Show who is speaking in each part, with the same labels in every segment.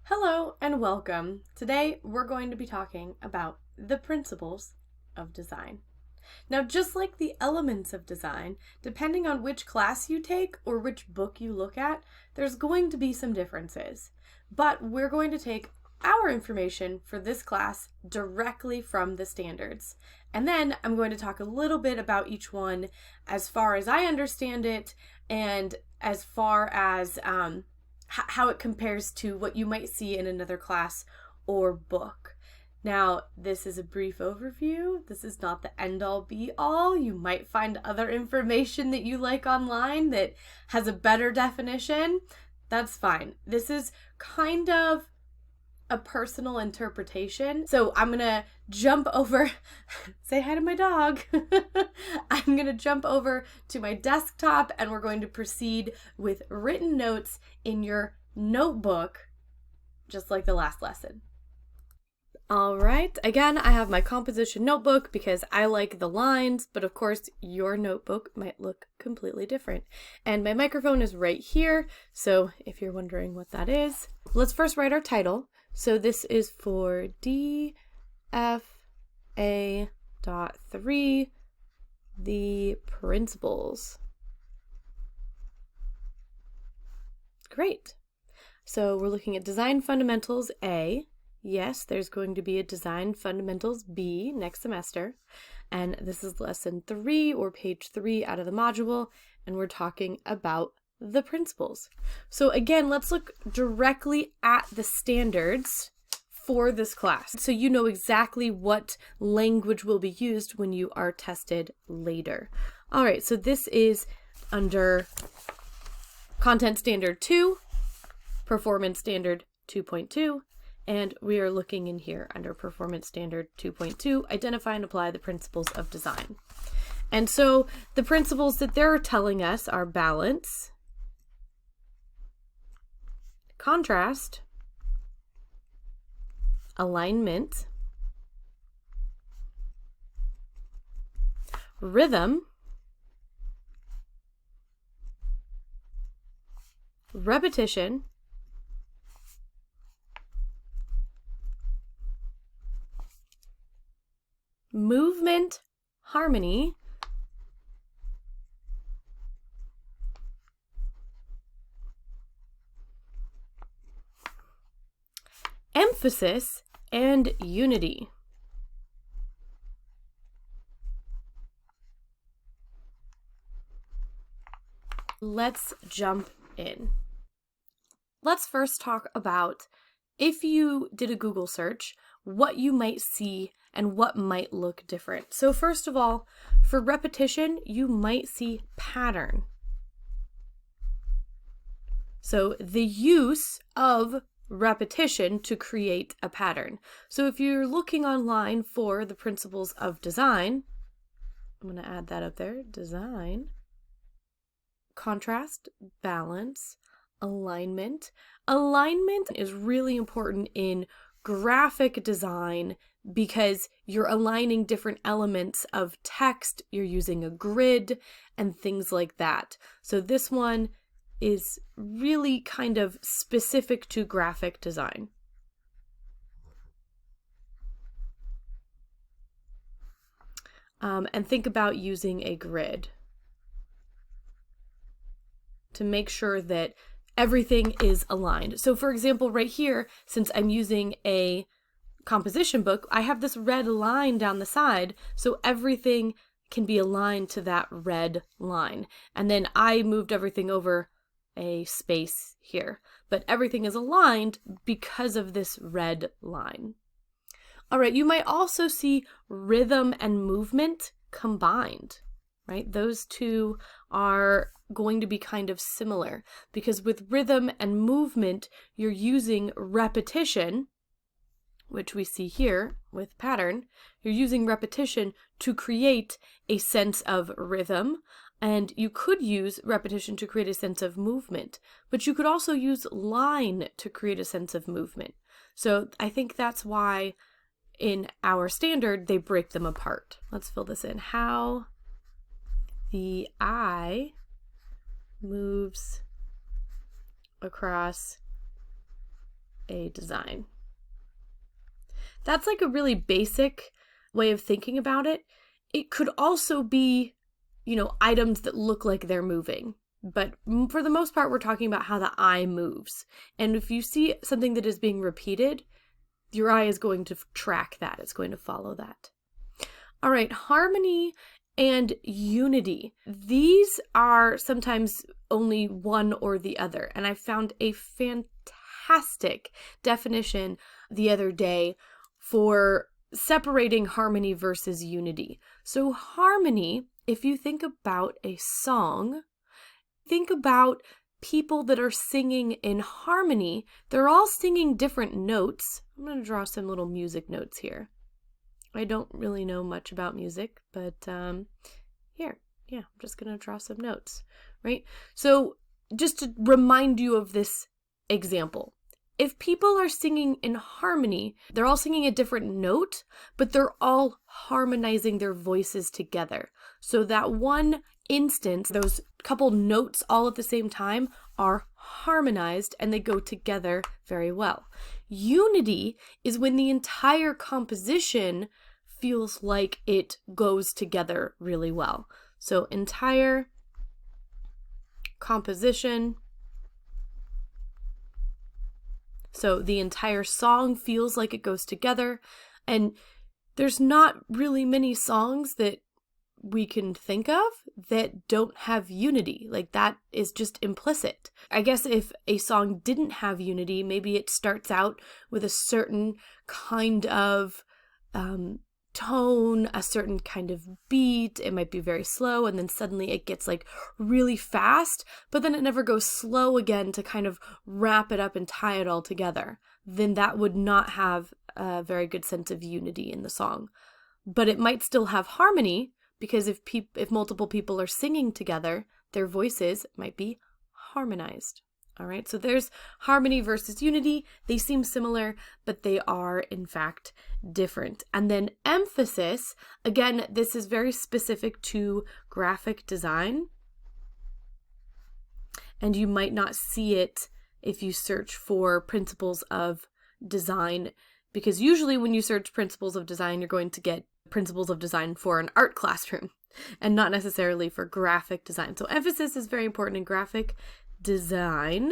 Speaker 1: Hello and welcome. Today we're going to be talking about the principles of design. Now, just like the elements of design, depending on which class you take or which book you look at, there's going to be some differences. But we're going to take our information for this class directly from the standards. And then I'm going to talk a little bit about each one as far as I understand it and as far as how it compares to what you might see in another class or book. Now, this is a brief overview. This is not the end-all be-all. You might find other information that you like online that has a better definition. That's fine. This is kind of a personal interpretation. So I'm gonna jump over, say hi to my dog. I'm gonna jump over to my desktop and we're going to proceed with written notes in your notebook, just like the last lesson. All right, again, I have my composition notebook because I like the lines, but of course your notebook might look completely different. And my microphone is right here, so if you're wondering what that is, let's first write our title. So this is for DFA.3, the principles. Great. So we're looking at Design Fundamentals A. Yes, there's going to be a Design Fundamentals B next semester. And this is lesson 3 or page 3 out of the module. And we're talking about the principles. So again, let's look directly at the standards for this class, so you know exactly what language will be used when you are tested later. All right, so this is under Content Standard 2, Performance Standard 2.2, and we are looking in here under Performance Standard 2.2, Identify and Apply the Principles of Design. And so the principles that they're telling us are balance, contrast, alignment, rhythm, repetition, movement, harmony, emphasis, and unity. Let's jump in. Let's first talk about, if you did a Google search, what you might see and what might look different. So first of all, for repetition, you might see pattern. So the use of repetition to create a pattern. So if you're looking online for the principles of design, I'm going to add that up there, design, contrast, balance, alignment. Alignment is really important in graphic design because you're aligning different elements of text, you're using a grid and things like that. So this one is really kind of specific to graphic design. And think about using a grid to make sure that everything is aligned. So for example, right here, since I'm using a composition book, I have this red line down the side, so everything can be aligned to that red line. And then I moved everything over a space here, but everything is aligned because of this red line. All right, you might also see rhythm and movement combined, right? Those two are going to be kind of similar because with rhythm and movement, you're using repetition, which we see here with pattern. You're using repetition to create a sense of rhythm. And you could use repetition to create a sense of movement, but you could also use line to create a sense of movement. So I think that's why in our standard, they break them apart. Let's fill this in. How the eye moves across a design. That's like a really basic way of thinking about it. It could also be, items that look like they're moving. But for the most part, we're talking about how the eye moves. And if you see something that is being repeated, your eye is going to track that. It's going to follow that. All right, harmony and unity. These are sometimes only one or the other. And I found a fantastic definition the other day for separating harmony versus unity. So harmony, if you think about a song, think about people that are singing in harmony. They're all singing different notes. I'm going to draw some little music notes here. I don't really know much about music, but I'm just going to draw some notes, right? So just to remind you of this example, if people are singing in harmony, they're all singing a different note, but they're all harmonizing their voices together. So that one instance, those couple notes all at the same time are harmonized and they go together very well. Unity is when the entire composition feels like it goes together really well. So entire composition. So the entire song feels like it goes together. And there's not really many songs that we can think of that don't have unity. Like that is just implicit. I guess if a song didn't have unity, maybe it starts out with a certain kind of tone, a certain kind of beat. It might be very slow, and then suddenly it gets like really fast, but then it never goes slow again to kind of wrap it up and tie it all together. Then that would not have a very good sense of unity in the song. But it might still have harmony, because if multiple people are singing together, their voices might be harmonized. All right, so there's harmony versus unity. They seem similar, but they are in fact different. And then emphasis, again, this is very specific to graphic design. And you might not see it if you search for principles of design, because usually when you search principles of design, you're going to get principles of design for an art classroom and not necessarily for graphic design. So emphasis is very important in graphic design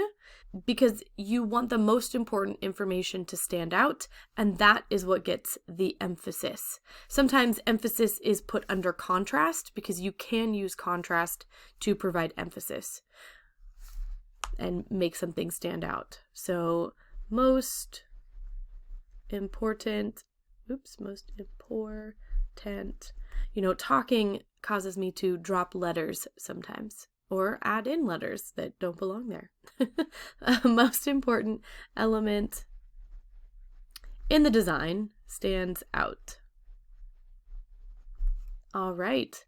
Speaker 1: because you want the most important information to stand out, and that is what gets the emphasis. Sometimes emphasis is put under contrast because you can use contrast to provide emphasis and make something stand out. So most important, talking causes me to drop letters sometimes or add in letters that don't belong there. Most important element in the design stands out. All right.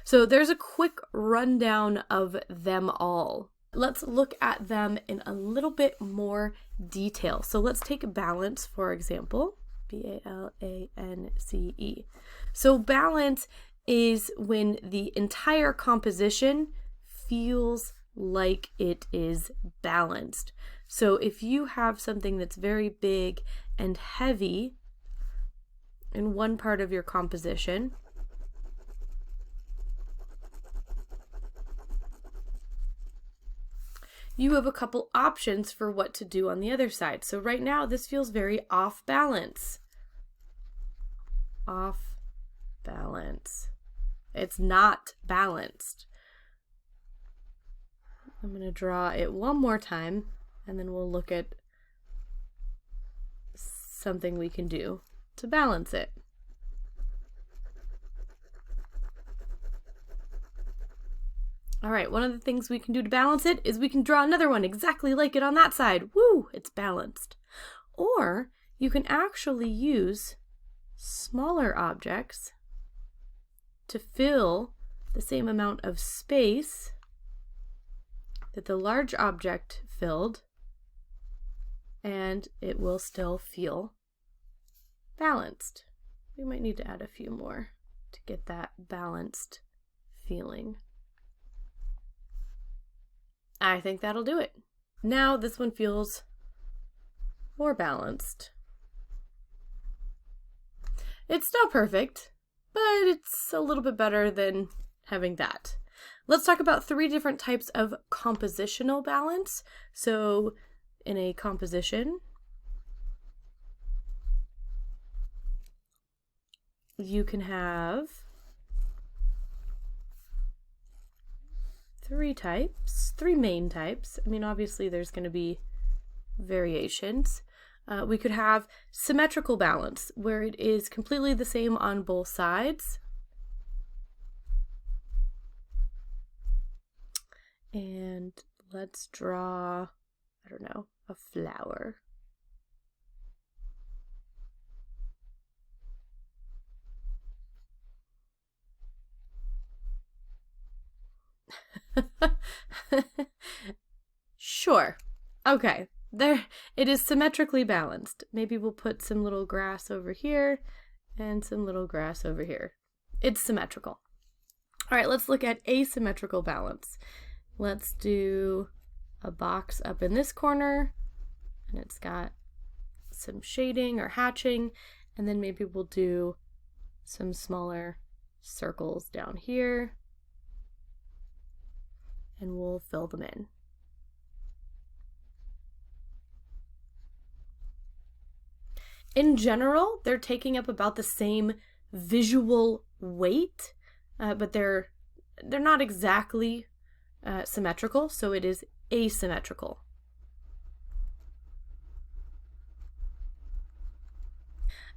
Speaker 1: So there's a quick rundown of them all. Let's look at them in a little bit more detail. So let's take balance, for example. B-A-L-A-N-C-E. So balance is when the entire composition feels like it is balanced. So if you have something that's very big and heavy in one part of your composition, you have a couple options for what to do on the other side. So right now, this feels very off balance. Off balance. It's not balanced. I'm going to draw it one more time, and then we'll look at something we can do to balance it. All right, one of the things we can do to balance it is we can draw another one exactly like it on that side. Woo, it's balanced. Or you can actually use smaller objects to fill the same amount of space that the large object filled, and it will still feel balanced. We might need to add a few more to get that balanced feeling. I think that'll do it. Now this one feels more balanced. It's not perfect, but it's a little bit better than having that. Let's talk about 3 different types of compositional balance. So in a composition, you can have 3 main types. I mean, obviously there's going to be variations. We could have symmetrical balance, where it is completely the same on both sides. And let's draw, I don't know, a flower. Sure. Okay. There, it is symmetrically balanced. Maybe we'll put some little grass over here and some little grass over here. It's symmetrical. All right, let's look at asymmetrical balance. Let's do a box up in this corner, and it's got some shading or hatching, and then maybe we'll do some smaller circles down here, and we'll fill them in. In general, they're taking up about the same visual weight, but they're not exactly symmetrical, so it is asymmetrical.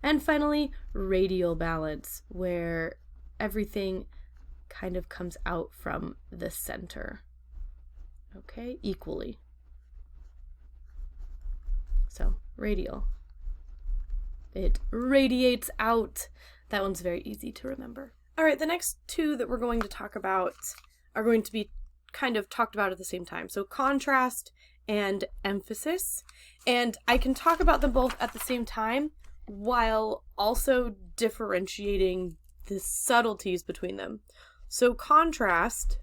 Speaker 1: And finally, radial balance, where everything kind of comes out from the center, okay, equally. So, radial. It radiates out. That one's very easy to remember. All right, the next 2 that we're going to talk about are going to be kind of talked about at the same time. So contrast and emphasis. And I can talk about them both at the same time while also differentiating the subtleties between them. So contrast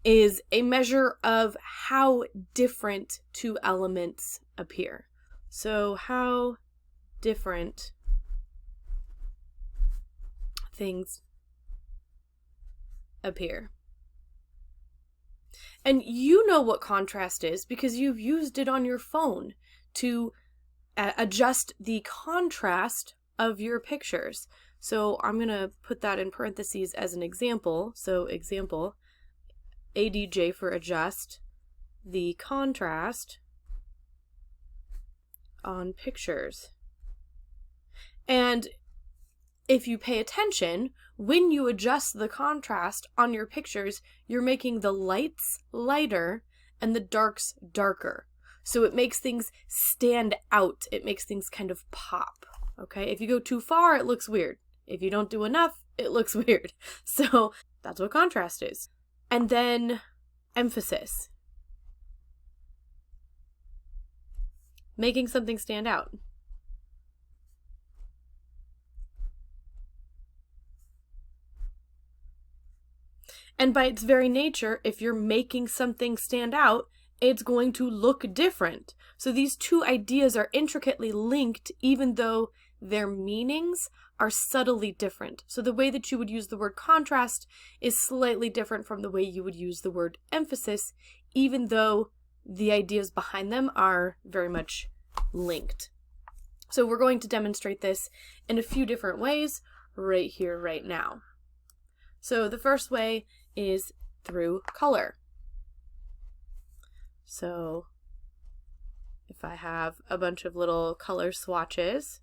Speaker 1: is a measure of how different 2 elements appear. So how different things appear. And you know what contrast is because you've used it on your phone to adjust the contrast of your pictures. So I'm going to put that in parentheses as an example. So example, ADJ for adjust the contrast on pictures. And if you pay attention, when you adjust the contrast on your pictures, you're making the lights lighter and the darks darker. So it makes things stand out. It makes things kind of pop. Okay? If you go too far, it looks weird. If you don't do enough, it looks weird. So that's what contrast is. And then emphasis. Making something stand out. And by its very nature, if you're making something stand out, it's going to look different. So these 2 ideas are intricately linked, even though their meanings are subtly different. So the way that you would use the word contrast is slightly different from the way you would use the word emphasis, even though the ideas behind them are very much linked. So we're going to demonstrate this in a few different ways right here, right now. So the first way is through color. So if I have a bunch of little color swatches,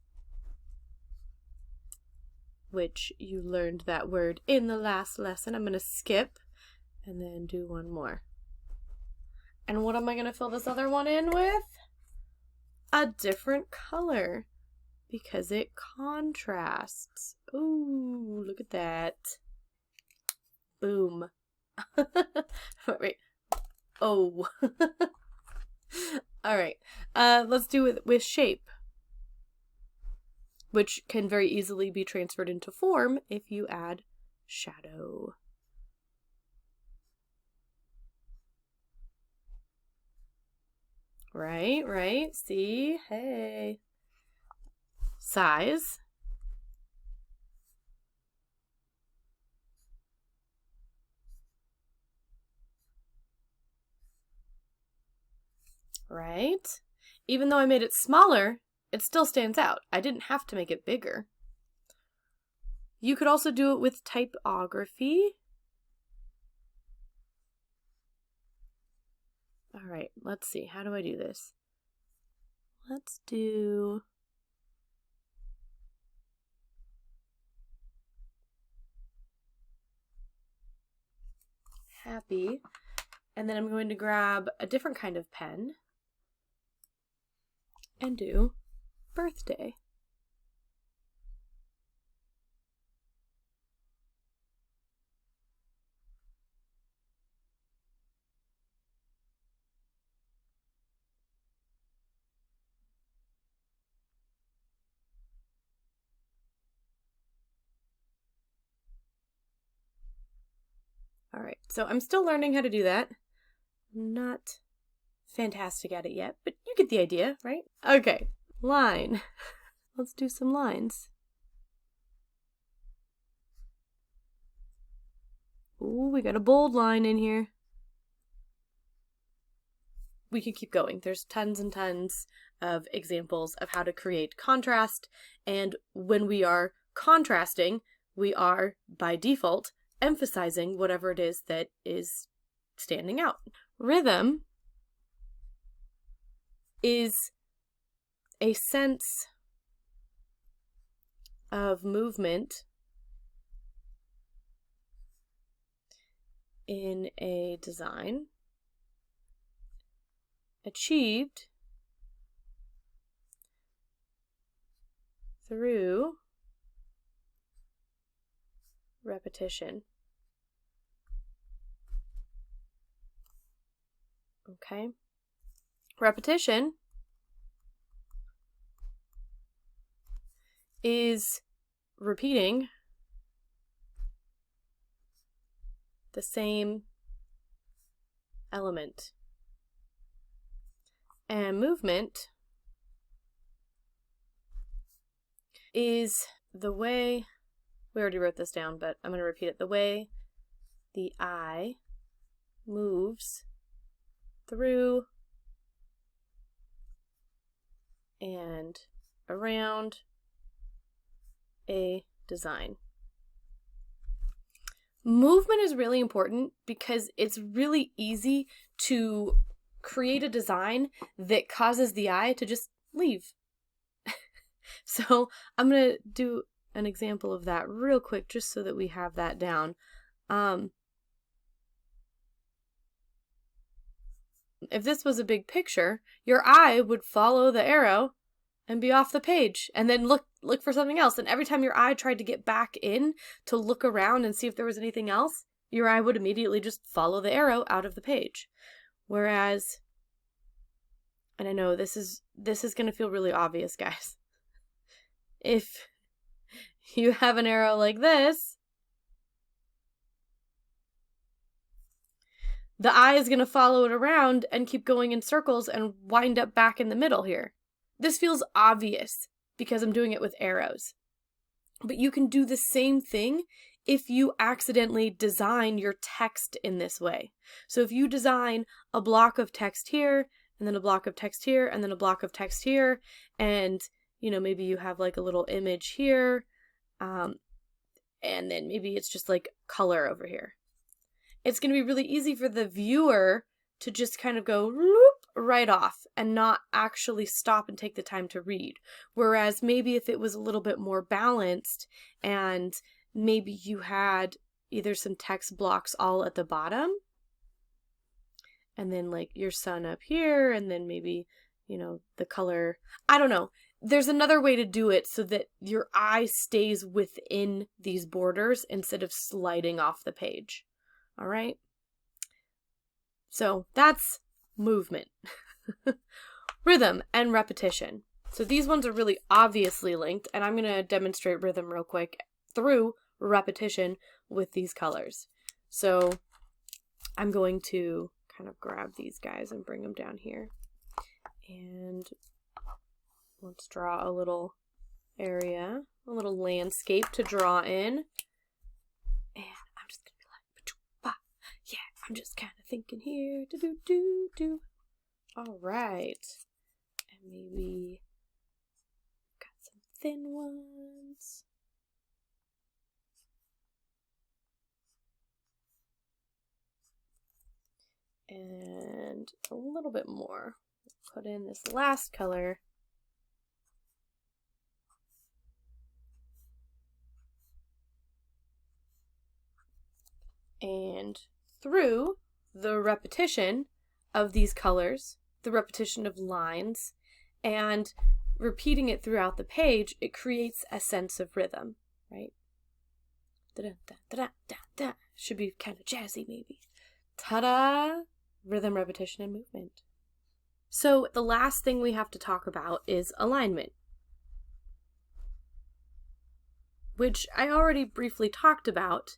Speaker 1: which you learned that word in the last lesson, I'm going to skip and then do one more. And what am I going to fill this other one in with? A different color, because it contrasts. Ooh, look at that. Boom. Wait. Oh. All right. Let's do it with shape, which can very easily be transferred into form if you add shadow. Right, right. See? Hey. Size. Right? Even though I made it smaller, it still stands out. I didn't have to make it bigger. You could also do it with typography. All right, let's see. How do I do this? Let's do... happy. And then I'm going to grab a different kind of pen and do birthday. All right, so I'm still learning how to do that. I'm not fantastic at it yet, but you get the idea, right? Okay, line. Let's do some lines. Ooh, we got a bold line in here. We could keep going. There's tons and tons of examples of how to create contrast, and when we are contrasting, we are, by default, emphasizing whatever it is that is standing out. Rhythm is a sense of movement in a design achieved through repetition. Okay. Repetition is repeating the same element. And movement is the way, we already wrote this down, but I'm going to repeat it, the way the eye moves through and around a design. Movement is really important because it's really easy to create a design that causes the eye to just leave. So I'm going to do an example of that real quick just so that we have that down. If this was a big picture, your eye would follow the arrow and be off the page and then look for something else. And every time your eye tried to get back in to look around and see if there was anything else, your eye would immediately just follow the arrow out of the page. Whereas, and I know this is going to feel really obvious, guys. If you have an arrow like this, the eye is going to follow it around and keep going in circles and wind up back in the middle here. This feels obvious because I'm doing it with arrows. But you can do the same thing if you accidentally design your text in this way. So if you design a block of text here, and then a block of text here, and then a block of text here, and maybe you have like a little image here, and then maybe it's just like color over here. It's going to be really easy for the viewer to just kind of go right off and not actually stop and take the time to read. Whereas maybe if it was a little bit more balanced and maybe you had either some text blocks all at the bottom and then like your sun up here and then maybe, the color, I don't know. There's another way to do it so that your eye stays within these borders instead of sliding off the page. All right? So that's movement. Rhythm and repetition. So these ones are really obviously linked, and I'm going to demonstrate rhythm real quick through repetition with these colors. So I'm going to kind of grab these guys and bring them down here. And let's draw a little area, a little landscape to draw in. And I'm just gonna be like, yeah, I'm just kind of thinking here. Do. All right. And maybe got some thin ones. And a little bit more. Put in this last color. And through the repetition of these colors, the repetition of lines, and repeating it throughout the page, it creates a sense of rhythm, right? Da-da-da-da-da-da. Should be kind of jazzy, maybe. Ta-da! Rhythm, repetition, and movement. So the last thing we have to talk about is alignment, which I already briefly talked about.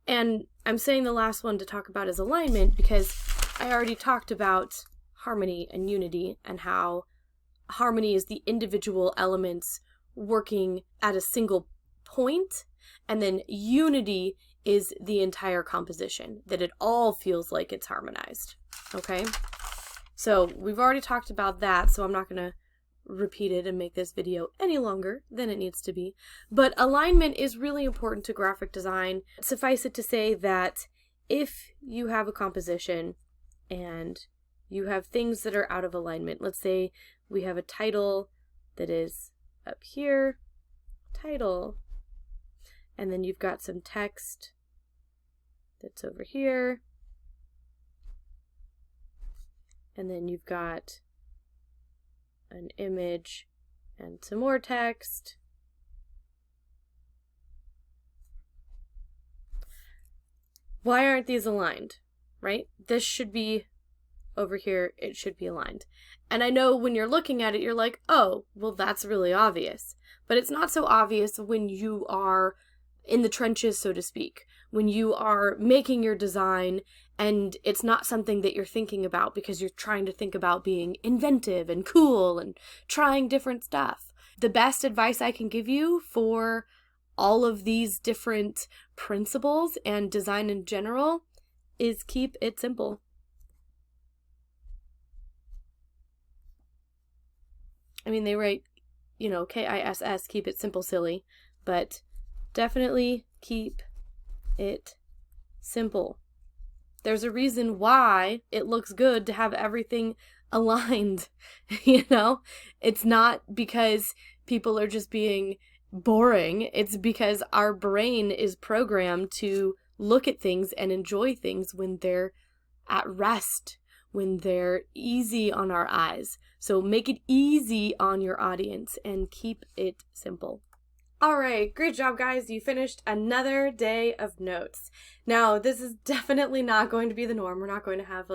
Speaker 1: And I'm saying the last one to talk about is alignment because I already talked about harmony and unity, and how harmony is the individual elements working at a single point, and then unity is the entire composition, that it all feels like it's harmonized. Okay? So we've already talked about that, so I'm not going to repeat it and make this video any longer than it needs to be. But alignment is really important to graphic design. Suffice it to say that if you have a composition and you have things that are out of alignment, let's say we have a title that is up here, title, and then you've got some text that's over here, and then you've got an image and some more text. Why aren't these aligned, right? This should be over here, it should be aligned. And I know when you're looking at it, you're like, oh, well, that's really obvious. But it's not so obvious when you are in the trenches, so to speak, when you are making your design and it's not something that you're thinking about because you're trying to think about being inventive and cool and trying different stuff. The best advice I can give you for all of these different principles and design in general is keep it simple. I mean, they write, KISS, keep it simple, silly, but definitely keep it simple. There's a reason why it looks good to have everything aligned, It's not because people are just being boring. It's because our brain is programmed to look at things and enjoy things when they're at rest, when they're easy on our eyes. So make it easy on your audience and keep it simple. All right, great job, guys. You finished another day of notes. Now, this is definitely not going to be the norm. We're not going to have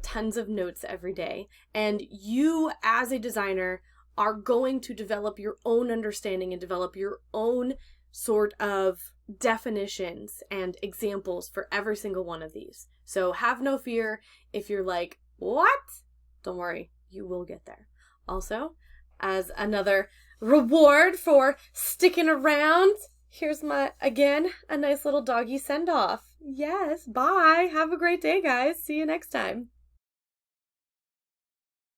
Speaker 1: tons of notes every day. And you, as a designer, are going to develop your own understanding and develop your own sort of definitions and examples for every single one of these. So have no fear if you're like, what? Don't worry, you will get there. Also, as another reward for sticking around, here's a nice little doggy send-off. Yes, bye. Have a great day, guys. See you next time.